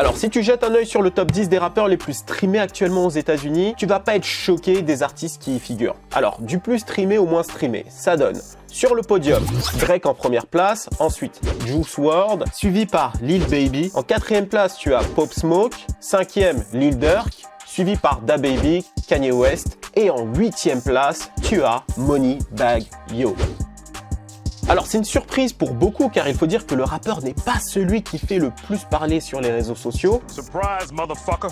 Alors si tu jettes un œil sur le top 10 des rappeurs les plus streamés actuellement aux États-Unis, tu vas pas être choqué des artistes qui y figurent. Alors du plus streamé au moins streamé, ça donne sur le podium Drake en première place, ensuite Juice WRLD, suivi par Lil Baby. En quatrième place tu as Pop Smoke, cinquième Lil Durk, suivi par DaBaby, Kanye West, et en huitième place tu as Moneybagg Yo. Alors c'est une surprise pour beaucoup car il faut dire que le rappeur n'est pas celui qui fait le plus parler sur les réseaux sociaux. Surprise, motherfucker.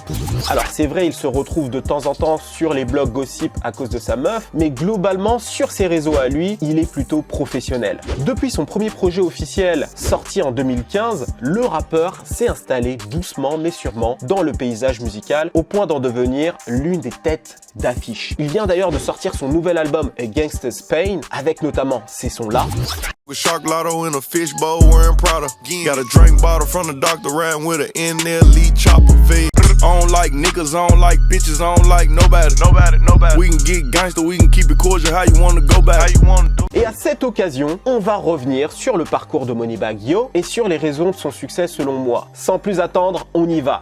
Alors c'est vrai, il se retrouve de temps en temps sur les blogs gossip à cause de sa meuf, mais globalement sur ses réseaux à lui, il est plutôt professionnel. Depuis son premier projet officiel sorti en 2015, le rappeur s'est installé doucement mais sûrement dans le paysage musical au point d'en devenir l'une des têtes d'affiche. Il vient d'ailleurs de sortir son nouvel album A Gangsta's Pain avec notamment ces sons-là. With shark lotto in a fishbowl wearing Prada. Got a drink bottle from the doctor riding with a NLE chopper fed. I don't like niggas, I don't like bitches, I don't like nobody. We can get gangster, we can keep it cordial. How you wanna go back? How you wanna do? Et à cette occasion, on va revenir sur le parcours de Moneybagg Yo et sur les raisons de son succès selon moi. Sans plus attendre, on y va.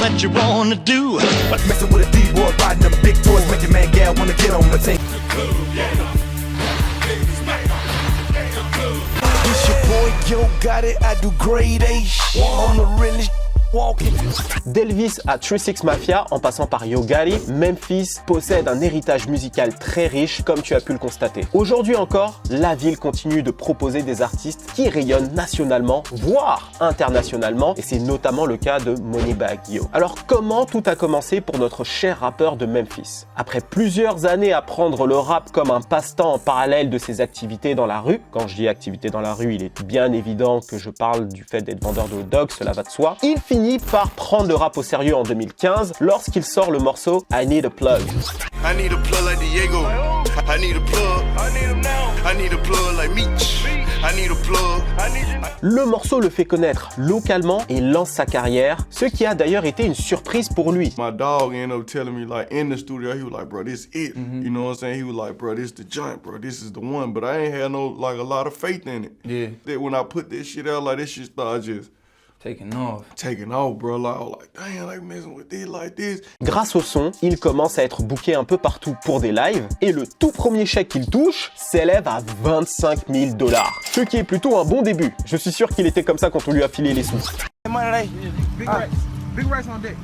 What you wanna do? Messing with a D-boy, riding them big toys, make your man gal wanna get on the team. This your boy, yo, got it. I do grade A shit on the realest. D'Elvis à 3-6 Mafia, en passant par Yo Gotti, Memphis possède un héritage musical très riche, comme tu as pu le constater. Aujourd'hui encore, la ville continue de proposer des artistes qui rayonnent nationalement, voire internationalement, et c'est notamment le cas de Moneybagg Yo. Alors comment tout a commencé pour notre cher rappeur de Memphis? Après plusieurs années à prendre le rap comme un passe-temps en parallèle de ses activités dans la rue, quand je dis activités dans la rue, il est bien évident que je parle du fait d'être vendeur de hot dogs, cela va de soi, il finit par prendre le rap au sérieux en 2015 lorsqu'il sort le morceau I Need a Plug. I need a plug like Diego. I need a plug. I need him now. I need a plug like Meech. I need a plug. I need you. Le morceau le fait connaître localement et lance sa carrière, ce qui a d'ailleurs été une surprise pour lui. My dog ended up telling me, like, in the studio, he was like, bro, this it. You know what I'm saying? He was like, bro, this the joint, bro. This is the one. But I ain't had no, like, a lot of faith in it. Yeah. That when I put this shit out, like, this shit started just Taking off, bro. Like, I was like, damn, like, messing with this like this. Grâce au son, il commence à être booké un peu partout pour des lives et le tout premier chèque qu'il touche s'élève à 25 000 $. Ce qui est plutôt un bon début. Je suis sûr qu'il était comme ça quand on lui a filé les sous. Big rice on deck.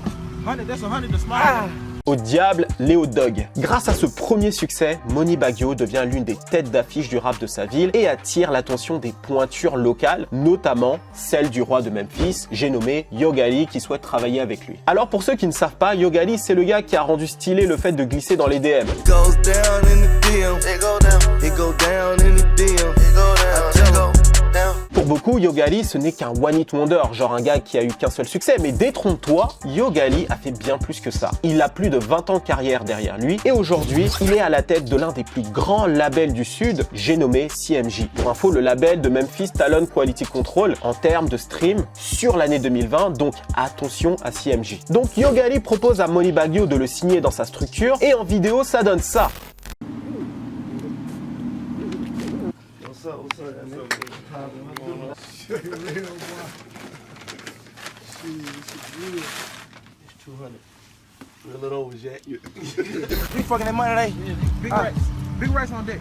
100, that's 100 to smile. Au diable, les hot dogs. Grâce à ce premier succès, Moneybagg Yo devient l'une des têtes d'affiche du rap de sa ville et attire l'attention des pointures locales, notamment celle du roi de Memphis, j'ai nommé Yo Gotti, qui souhaite travailler avec lui. Alors pour ceux qui ne savent pas, Yo Gotti, c'est le gars qui a rendu stylé le fait de glisser dans les DM. Pour beaucoup, Yo Gotti, ce n'est qu'un one hit wonder, genre un gars qui a eu qu'un seul succès, mais détrompe-toi, Yo Gotti a fait bien plus que ça. Il a plus de 20 ans de carrière derrière lui et aujourd'hui, il est à la tête de l'un des plus grands labels du Sud, j'ai nommé CMJ. Pour info, le label de Memphis Talon Quality Control en termes de stream sur l'année 2020, donc attention à CMJ. Donc Yo Gotti propose à Moneybagg Yo de le signer dans sa structure et en vidéo, ça donne ça. Big rice on deck.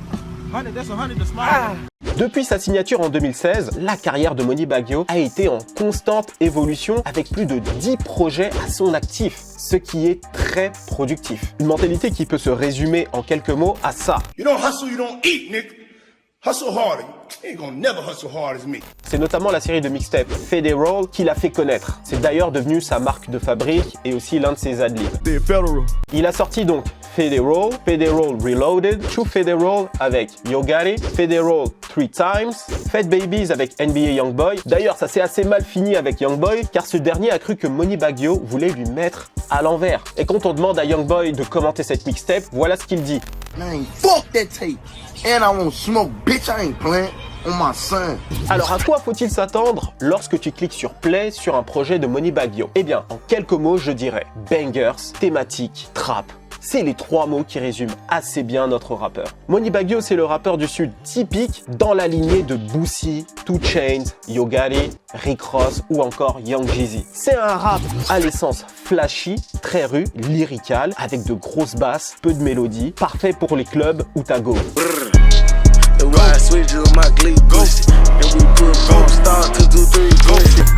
100, that's 100 to smile. Depuis sa signature en 2016, la carrière de Moneybagg Yo a été en constante évolution avec plus de 10 projets à son actif, ce qui est très productif. Une mentalité qui peut se résumer en quelques mots à ça. You don't hustle, you don't eat, Nick. Hustle harder. You ain't gonna never hustle hard as me. C'est notamment la série de mixtapes Federal qui l'a fait connaître. C'est d'ailleurs devenu sa marque de fabrique et aussi l'un de ses adlibs. Il a sorti donc Federal, Federal Reloaded, True Federal avec Yo Gotti, Federal 3 Times, Fat Babies avec NBA Youngboy. D'ailleurs, ça s'est assez mal fini avec Youngboy car ce dernier a cru que Moneybagg Yo voulait lui mettre à l'envers. Et quand on demande à Youngboy de commenter cette mixtape, voilà ce qu'il dit. Man, fuck that tape. And I won't smoke, bitch, I ain't playing. On my son. Alors à quoi faut-il s'attendre lorsque tu cliques sur play sur un projet de Moneybagg Yo? Eh bien, en quelques mots, je dirais bangers, thématique, trap. c'est les 3 mots qui résument assez bien notre rappeur. Moneybagg Yo, c'est le rappeur du Sud typique dans la lignée de Boosie, 2 Chainz, Yo Gotti, Rick Ross ou encore Young Jeezy. C'est un rap à l'essence flashy, très rue, lyrical, avec de grosses basses, peu de mélodies, parfait pour les clubs où t'as go.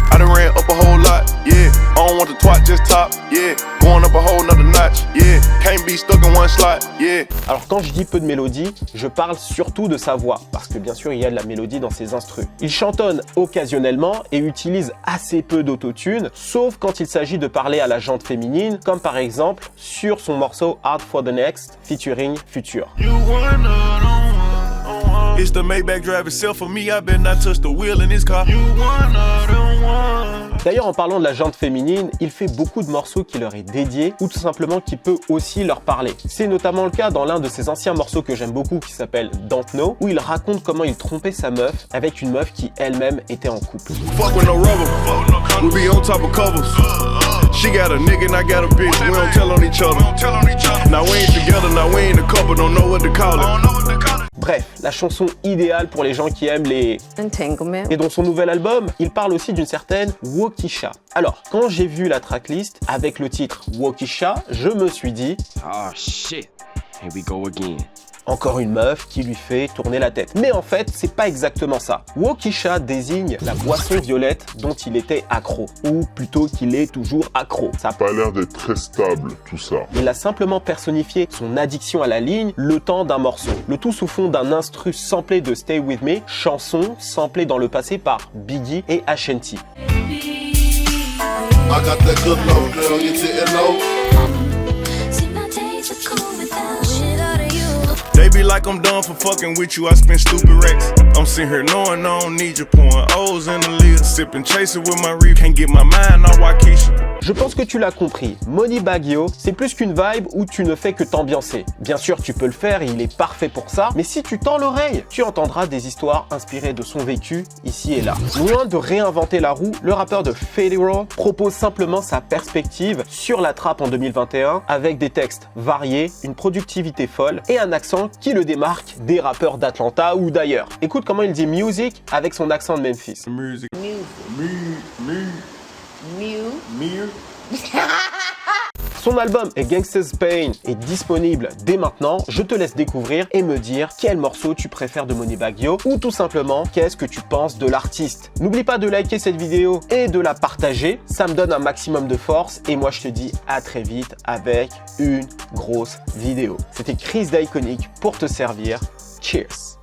I done ran up a whole lot, yeah. I don't want the twat, just top, yeah. Going up a whole nother notch, yeah. Can't be stuck in one slot, yeah. Alors quand je dis peu de mélodie, je parle surtout de sa voix, parce que bien sûr il y a de la mélodie dans ses instrus. Il chantonne occasionnellement et utilise assez peu d'autotune, sauf quand il s'agit de parler à la jante féminine, comme par exemple sur son morceau Hard for the Next featuring Future. It's the Maybach drive itself for me, I better not touch the wheel in this car. D'ailleurs, en parlant de la jante féminine, il fait beaucoup de morceaux qui leur est dédié ou tout simplement qui peut aussi leur parler. C'est notamment le cas dans l'un de ses anciens morceaux que j'aime beaucoup qui s'appelle Don't Know, où il raconte comment il trompait sa meuf avec une meuf qui elle-même était en couple. Fuck with no rubber, we be on top of covers. She got a nigga and I got a bitch, we don't tell on each other. Now we ain't together, now we ain't a couple, don't know what to call it. Bref, la chanson idéale pour les gens qui aiment les entanglement. Et dans son nouvel album, il parle aussi d'une certaine Waukesha. Alors, quand j'ai vu la tracklist avec le titre Waukesha, je me suis dit oh shit, here we go again. Encore une meuf qui lui fait tourner la tête. Mais en fait, c'est pas exactement ça. Waukesha désigne la boisson violette dont il était accro. Ou plutôt qu'il est toujours accro. Ça a pas l'air d'être très stable, tout ça. Il a simplement personnifié son addiction à la ligne le temps d'un morceau. Le tout sous fond d'un instru samplé de Stay With Me, chanson samplée dans le passé par Biggie et Ashanti. I got that good love, girl, you didn't know. They be like I'm done for fucking with you, I spend stupid racks. I'm sitting here knowing I don't need you, pouring O's in the lid, sipping, chasing with my reef, can't get my mind on Waukesha. Je pense que tu l'as compris, Moneybagg Yo, c'est plus qu'une vibe où tu ne fais que t'ambiancer. Bien sûr, tu peux le faire et il est parfait pour ça, mais si tu tends l'oreille, tu entendras des histoires inspirées de son vécu ici et là. Loin de réinventer la roue, le rappeur de Fetty Wap propose simplement sa perspective sur la trappe en 2021 avec des textes variés, une productivité folle et un accent qui le démarque des rappeurs d'Atlanta ou d'ailleurs. Écoute comment il dit music avec son accent de Memphis. Music. Son album A Gangsta's Pain est disponible dès maintenant. Je te laisse découvrir et me dire quel morceau tu préfères de Moneybagg Yo ou tout simplement qu'est-ce que tu penses de l'artiste. N'oublie pas de liker cette vidéo et de la partager, ça me donne un maximum de force et moi je te dis à très vite avec une grosse vidéo. C'était Chris d'Iconic pour te servir. Cheers!